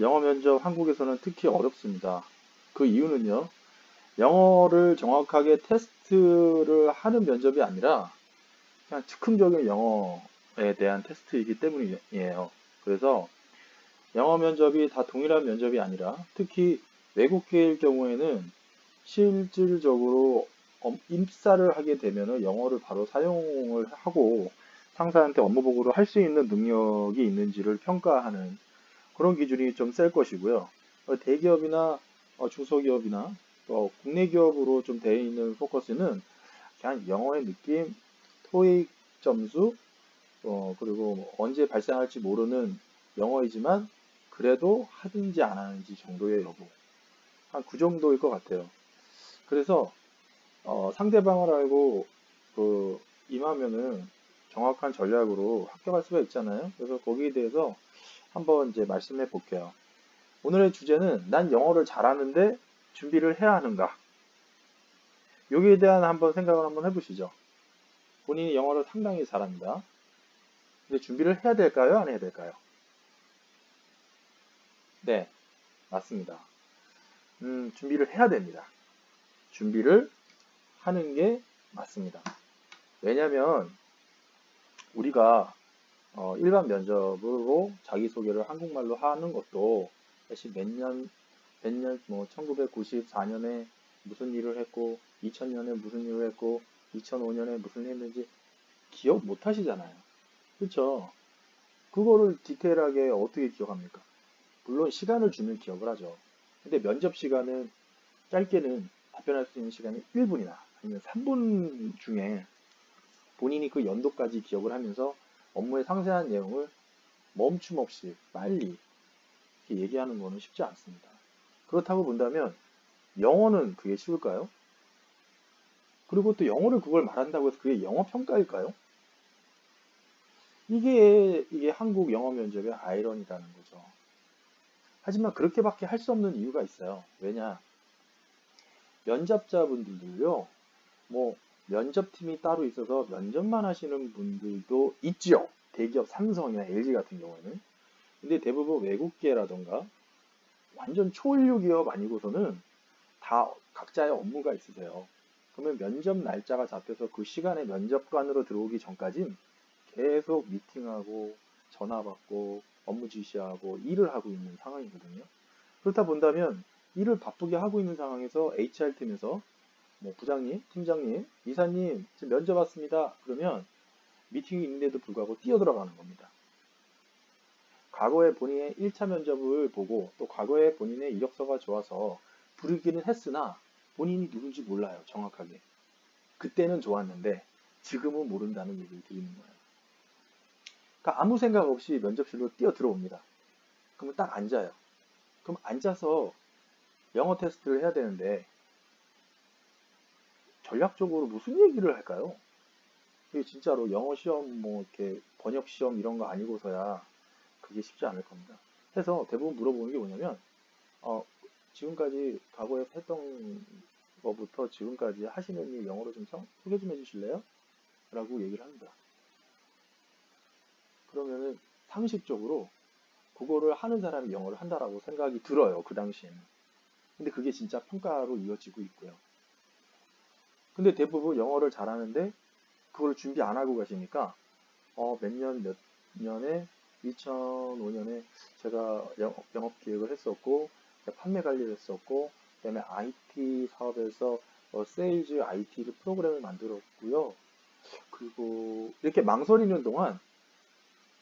영어 면접 한국에서는 특히 어렵습니다. 그 이유는요, 영어를 정확하게 테스트를 하는 면접이 아니라 그냥 즉흥적인 영어에 대한 테스트이기 때문이에요. 그래서 영어 면접이 다 동일한 면접이 아니라 특히 외국계일 경우에는 실질적으로 입사를 하게 되면은 영어를 바로 사용을 하고 상사한테 업무 보고를 할 수 있는 능력이 있는지를 평가하는 그런 기준이 좀 셀 것이고요. 대기업이나 중소기업이나 국내 기업으로 좀 되어 있는 포커스는 그냥 영어의 느낌, 토익 점수, 그리고 뭐 언제 발생할지 모르는 영어이지만 그래도 하든지 안 하는지 정도의 여부. 한 그 정도일 것 같아요. 그래서 상대방을 알고 임하면은 정확한 전략으로 합격할 수가 있잖아요. 그래서 거기에 대해서 한번 이제 말씀해 볼게요. 오늘의 주제는 난 영어를 잘하는데 준비를 해야 하는가? 여기에 대한 한번 생각을 한번 해보시죠. 본인이 영어를 상당히 잘합니다. 근데 준비를 해야 될까요? 안 해야 될까요? 네, 맞습니다. 준비를 해야 됩니다. 준비를 하는 게 맞습니다. 왜냐면 우리가 일반 면접으로 자기소개를 한국말로 하는 것도 사실 뭐 1994년에 무슨 일을 했고 2000년에 무슨 일을 했고 2005년에 무슨 일 했는지 기억 못 하시잖아요. 그렇죠? 그거를 디테일하게 어떻게 기억합니까? 물론 시간을 주면 기억을 하죠. 근데 면접 시간은 짧게는 답변할 수 있는 시간이 1분이나 아니면 3분 중에 본인이 그 연도까지 기억을 하면서 업무의 상세한 내용을 멈춤 없이 빨리 이렇게 얘기하는 거는 쉽지 않습니다. 그렇다고 본다면 영어는 그게 쉬울까요? 그리고 또 영어를 그걸 말한다고 해서 그게 영어 평가일까요? 이게 한국 영어 면접의 아이러니라는 거죠. 하지만 그렇게밖에 할 수 없는 이유가 있어요. 왜냐? 면접자분들도요, 뭐, 면접팀이 따로 있어서 면접만 하시는 분들도 있죠. 대기업 삼성이나 LG 같은 경우에는. 근데 대부분 외국계라던가 완전 초일류 기업 아니고서는 다 각자의 업무가 있으세요. 그러면 면접 날짜가 잡혀서 그 시간에 면접관으로 들어오기 전까진 계속 미팅하고 전화 받고 업무 지시하고 일을 하고 있는 상황이거든요. 그렇다 본다면 일을 바쁘게 하고 있는 상황에서 HR팀에서 뭐 부장님, 팀장님, 이사님 지금 면접 왔습니다. 그러면 미팅이 있는데도 불구하고 뛰어들어가는 겁니다. 과거에 본인의 1차 면접을 보고 또 과거에 본인의 이력서가 좋아서 부르기는 했으나 본인이 누군지 몰라요. 정확하게. 그때는 좋았는데 지금은 모른다는 얘기를 드리는 거예요. 그러니까 아무 생각 없이 면접실로 뛰어 들어옵니다. 그러면 딱 앉아요. 그럼 앉아서 영어 테스트를 해야 되는데 전략적으로 무슨 얘기를 할까요? 이게 진짜로 영어 시험 뭐 이렇게 번역 시험 이런 거 아니고서야 그게 쉽지 않을 겁니다. 해서 대부분 물어보는 게 뭐냐면 어, 지금까지 과거에 했던 거부터 지금까지 하시는 일 영어로 좀 소개 좀 해주실래요? 라고 얘기를 합니다. 그러면은 상식적으로 그거를 하는 사람이 영어를 한다라고 생각이 들어요. 그 당시에는. 근데 그게 진짜 평가로 이어지고 있고요. 근데 대부분 영어를 잘하는데 그걸 준비 안 하고 가시니까 몇 년에 2005년에 제가 영업 기획을 했었고 판매 관리를 했었고 그다음에 IT 사업에서 세일즈 IT 프로그램을 만들었고요. 그리고 이렇게 망설이는 동안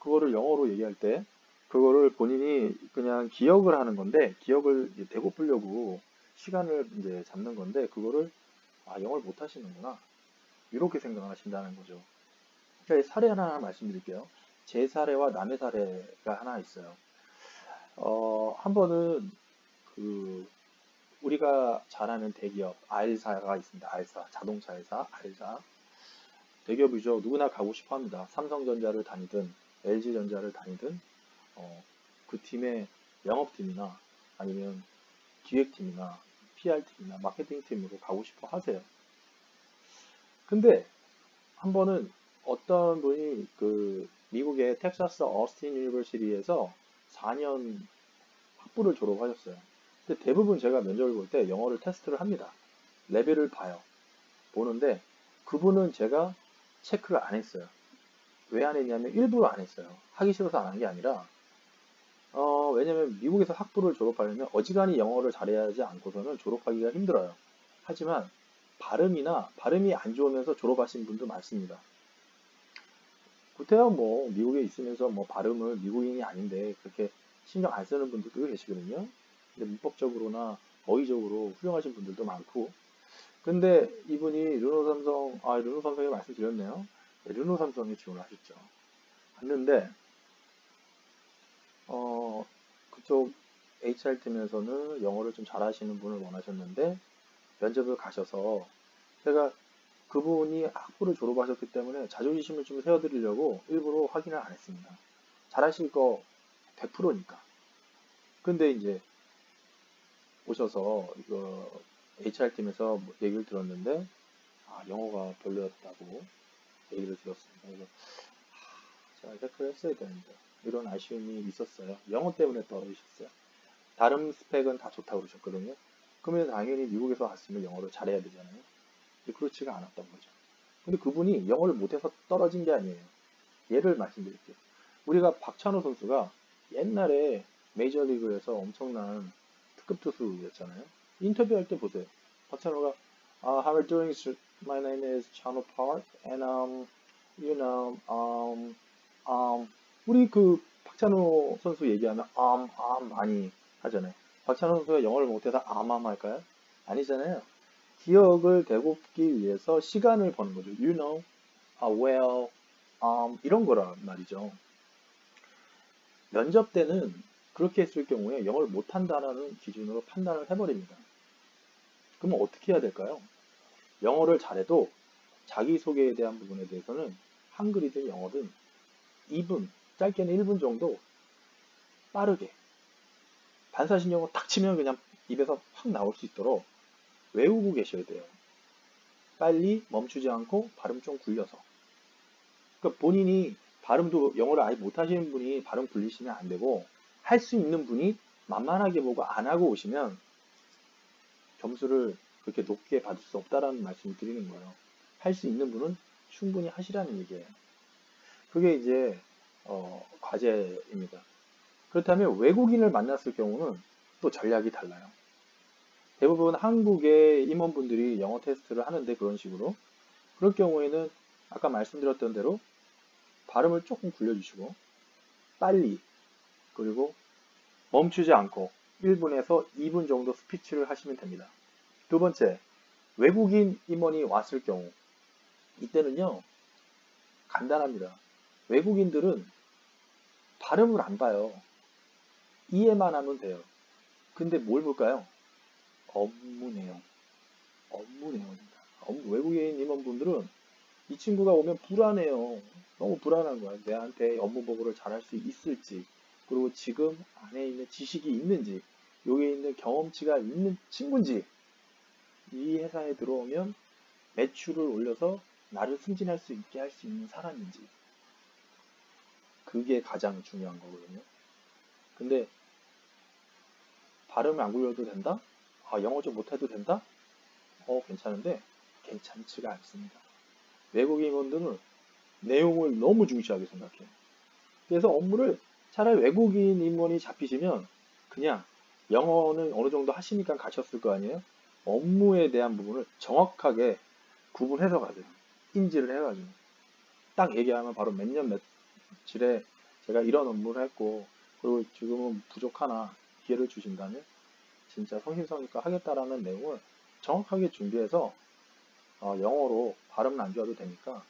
그거를 영어로 얘기할 때 그거를 본인이 그냥 기억을 하는 건데 기억을 이제 되고프려고 시간을 이제 잡는 건데 그거를 영어를 못 하시는구나 이렇게 생각하신다는 거죠. 그러니까 사례 하나 말씀드릴게요. 제 사례와 남의 사례가 하나 있어요. 한 번은 그 우리가 잘 아는 대기업 R사가 있습니다. R사 자동차 회사 R사 대기업이죠. 누구나 가고 싶어 합니다. 삼성전자를 다니든 LG전자를 다니든 그 팀의 영업팀이나 아니면 기획팀이나 PR팀이나 마케팅팀으로 가고 싶어 하세요. 근데 한 번은 어떤 분이 그 미국의 텍사스 어스틴 유니버시티에서 4년 학부를 졸업하셨어요. 근데 대부분 제가 면접을 볼 때 영어를 테스트를 합니다. 레벨을 봐요. 보는데 그분은 제가 체크를 안 했어요. 왜 안 했냐면 일부러 안 했어요. 하기 싫어서 안 한 게 아니라 왜냐면 미국에서 학부를 졸업하려면 어지간히 영어를 잘해야지 않고서는 졸업하기가 힘들어요. 하지만 발음이 안 좋으면서 졸업하신 분도 많습니다. 구태여 뭐 미국에 있으면서 뭐 발음을 미국인이 아닌데 그렇게 신경 안 쓰는 분들도 계시거든요. 근데 문법적으로나 어휘적으로 훌륭하신 분들도 많고. 근데 이분이 르노 삼성에 말씀드렸네요. 네, 르노 삼성에 지원을 하셨죠. 갔는데 그쪽 HR팀에서는 영어를 좀 잘하시는 분을 원하셨는데 면접을 가셔서 제가 그분이 학부를 졸업하셨기 때문에 자존심을 좀 세워드리려고 일부러 확인을 안 했습니다. 잘하실 거 100%니까. 근데 이제 오셔서 이거 HR팀에서 얘기를 들었는데 영어가 별로였다고 얘기를 들었습니다. 그래서 제가 체크를 했어야 되는데 이런 아쉬움이 있었어요. 영어 때문에 떨어지셨어요. 다른 스펙은 다 좋다고 그러셨거든요. 그러면 당연히 미국에서 왔으면 영어를 잘해야 되잖아요. 근데 그렇지가 않았던 거죠. 근데 그분이 영어를 못해서 떨어진 게 아니에요. 예를 말씀드릴게요. 우리가 박찬호 선수가 옛날에 메이저리그에서 엄청난 특급 투수였잖아요. 인터뷰할 때 보세요. 박찬호가 How are you doing? My name is Chano Park, and you know, 우리 그 박찬호 선수 얘기하면 많이 하잖아요. 박찬호 선수가 영어를 못해서 할까요? 아니잖아요. 기억을 되돕기 위해서 시간을 버는 거죠. You know, well, 이런 거란 말이죠. 면접 때는 그렇게 했을 경우에 영어를 못한다라는 기준으로 판단을 해버립니다. 그러면 어떻게 해야 될까요? 영어를 잘해도 자기소개에 대한 부분에 대해서는 한글이든 영어든 2분, 짧게는 1분 정도 빠르게 반사신경을 탁 치면 그냥 입에서 확 나올 수 있도록 외우고 계셔야 돼요. 빨리 멈추지 않고 발음 좀 굴려서. 그러니까 본인이 발음도 영어를 아예 못하시는 분이 발음 굴리시면 안 되고 할 수 있는 분이 만만하게 보고 안 하고 오시면 점수를 그렇게 높게 받을 수 없다라는 말씀을 드리는 거예요. 할 수 있는 분은 충분히 하시라는 얘기예요. 그게 이제 과제입니다. 그렇다면 외국인을 만났을 경우는 또 전략이 달라요. 대부분 한국의 임원분들이 영어 테스트를 하는데 그런 식으로 그럴 경우에는 아까 말씀드렸던 대로 발음을 조금 굴려주시고 빨리 그리고 멈추지 않고 1분에서 2분 정도 스피치를 하시면 됩니다. 두 번째, 외국인 임원이 왔을 경우 이때는요 간단합니다. 외국인들은 발음을 안 봐요. 이해만 하면 돼요. 근데 뭘 볼까요? 업무 내용. 업무 내용입니다. 외국인 임원분들은 이 친구가 오면 불안해요. 너무 불안한 거야. 내한테 업무 보고를 잘할 수 있을지, 그리고 지금 안에 있는 지식이 있는지, 여기에 있는 경험치가 있는 친구인지, 이 회사에 들어오면 매출을 올려서 나를 승진할 수 있게 할 수 있는 사람인지, 그게 가장 중요한 거거든요. 근데 발음을 안 굴려도 된다? 영어 좀 못해도 된다? 괜찮은데 괜찮지가 않습니다. 외국인분들은 내용을 너무 중시하게 생각해요. 그래서 업무를 차라리 외국인 임원이 잡히시면 그냥 영어는 어느 정도 하시니까 가셨을 거 아니에요? 업무에 대한 부분을 정확하게 구분해서 가세요. 인지를 해가지고. 딱 얘기하면 바로 몇 년 며칠에 제가 이런 업무를 했고, 그리고 지금은 부족하나 기회를 주신다면 진짜 성심성의껏 하겠다라는 내용을 정확하게 준비해서 영어로 발음은 안 좋아도 되니까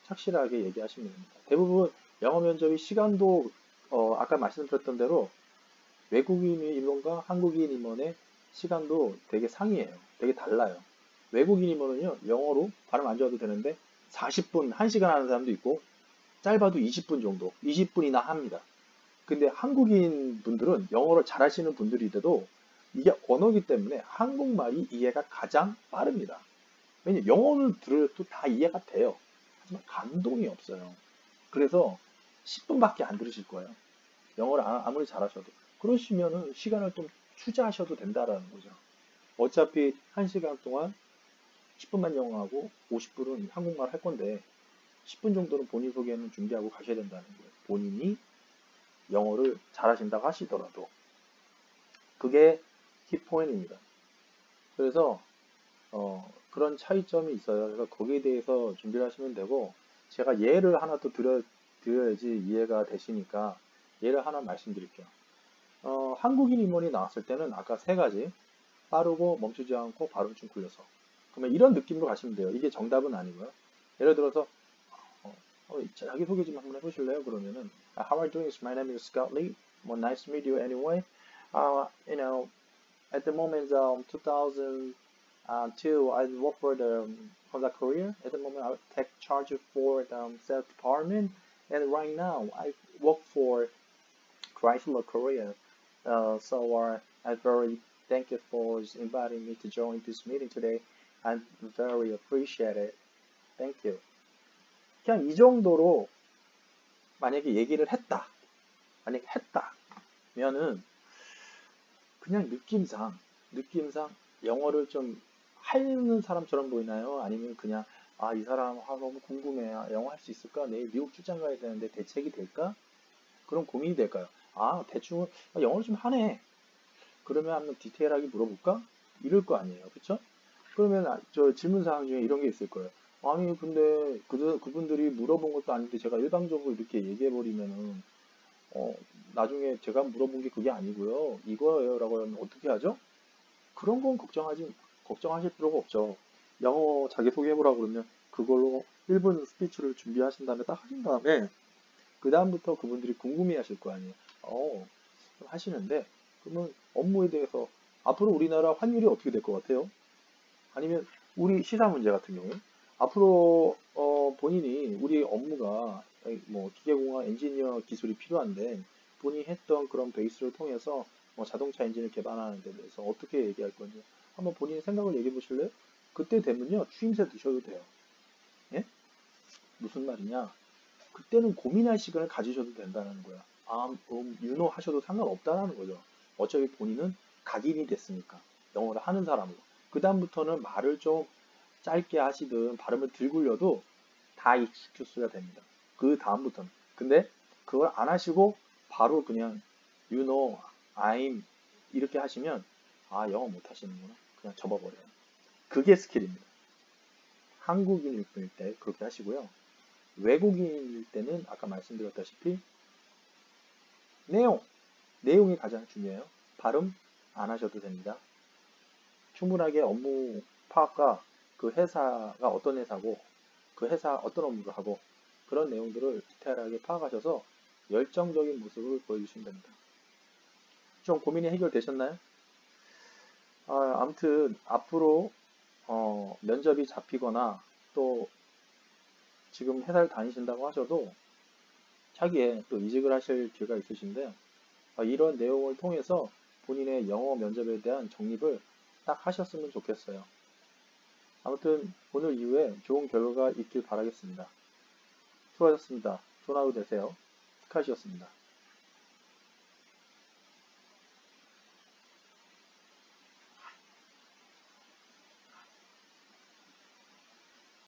착실하게 얘기하시면 됩니다. 대부분 영어 면접이 시간도 아까 말씀드렸던 대로 외국인 임원과 한국인 임원의 시간도 되게 상이에요. 되게 달라요. 외국인 임원은요 영어로 발음 안 좋아도 되는데 40분, 1시간 하는 사람도 있고 짧아도 20분 정도, 20분이나 합니다. 근데 한국인 분들은 영어를 잘하시는 분들이라도 이게 언어기 때문에 한국말이 이해가 가장 빠릅니다. 왜냐면 영어를 들어도 다 이해가 돼요. 하지만 감동이 없어요. 그래서 10분밖에 안 들으실 거예요. 영어를 아무리 잘하셔도. 그러시면은 시간을 좀 투자하셔도 된다라는 거죠. 어차피 1시간 동안 10분만 영어하고 50분은 한국말 할 건데 10분 정도는 본인 소개는 준비하고 가셔야 된다는 거예요. 본인이 영어를 잘하신다고 하시더라도. 그게 키포인트입니다. 그래서 그런 차이점이 있어요. 그래서 거기에 대해서 준비를 하시면 되고 제가 예를 하나 또 드려야지 이해가 되시니까 예를 하나 말씀드릴게요. 한국인 임원이 나왔을 때는 아까 세 가지 빠르고 멈추지 않고 발음 좀 굴려서 그러면 이런 느낌으로 가시면 돼요. 이게 정답은 아니고요. 예를 들어서 자기소개 좀 한번 해보실래요? 그러면은 How are you doing? My name is Scott Lee. Well, nice to meet you anyway. You know, at the moment, 2002, I work for the Honda Korea. At the moment, I take charge for the sales department, and right now I work for Chrysler Korea. I'm very thank you for inviting me to join this meeting today. I'm very appreciated. Thank you. 그냥 이 정도로 만약에 얘기를 했다. 만약에 했다면은 그냥 느낌상 영어를 좀 하는 사람처럼 보이나요? 아니면 그냥 이 사람 너무 궁금해. 영어 할 수 있을까? 내일 미국 출장 가야 되는데 대책이 될까? 그런 고민이 될까요? 대충 영어를 좀 하네. 그러면 한번 디테일하게 물어볼까? 이럴 거 아니에요. 그쵸? 그러면 저 질문 사항 중에 이런 게 있을 거예요. 아니 근데 그분들이 물어본 것도 아닌데 제가 일방적으로 이렇게 얘기해 버리면은 나중에 제가 물어본 게 그게 아니고요. 이거예요 라고 하면 어떻게 하죠? 그런 건 걱정하실 필요가 없죠. 영어 자기소개 해보라고 그러면 그걸로 1분 스피치를 준비하신 다음에 딱 하신 다음에 그 다음부터 그분들이 궁금해 하실 거 아니에요. 하시는데 그러면 업무에 대해서 앞으로 우리나라 환율이 어떻게 될 것 같아요? 아니면 우리 시사 문제 같은 경우 앞으로 본인이 우리 업무가 뭐 기계공학 엔지니어 기술이 필요한데 본인이 했던 그런 베이스를 통해서 뭐 자동차 엔진을 개발하는 데 대해서 어떻게 얘기할 건지 한번 본인의 생각을 얘기해 보실래요? 그때 되면요 추임새 드셔도 돼요. 예? 무슨 말이냐? 그때는 고민할 시간을 가지셔도 된다는 거야. 유노 하셔도 상관없다라는 거죠. 어차피 본인은 각인이 됐으니까 영어를 하는 사람으로. 그 다음부터는 말을 좀 짧게 하시든 발음을 들굴려도 다 익스큐스가 됩니다. 그 다음부터는. 근데 그걸 안 하시고 바로 그냥 you know, I'm 이렇게 하시면 영어 못 하시는구나. 그냥 접어버려요. 그게 스킬입니다. 한국인일 때 그렇게 하시고요. 외국인일 때는 아까 말씀드렸다시피 내용, 내용이 가장 중요해요. 발음 안 하셔도 됩니다. 충분하게 업무 파악과 그 회사가 어떤 회사고 그 회사 어떤 업무를 하고 그런 내용들을 디테일하게 파악하셔서 열정적인 모습을 보여주시면 됩니다. 좀 고민이 해결되셨나요? 아무튼 앞으로 면접이 잡히거나 또 지금 회사를 다니신다고 하셔도 차기에 또 이직을 하실 기회가 있으신데 이런 내용을 통해서 본인의 영어 면접에 대한 정립을 딱 하셨으면 좋겠어요. 아무튼 오늘 이후에 좋은 결과가 있길 바라겠습니다. 수고하셨습니다. 좋은 하루 되세요. 스카시였습니다.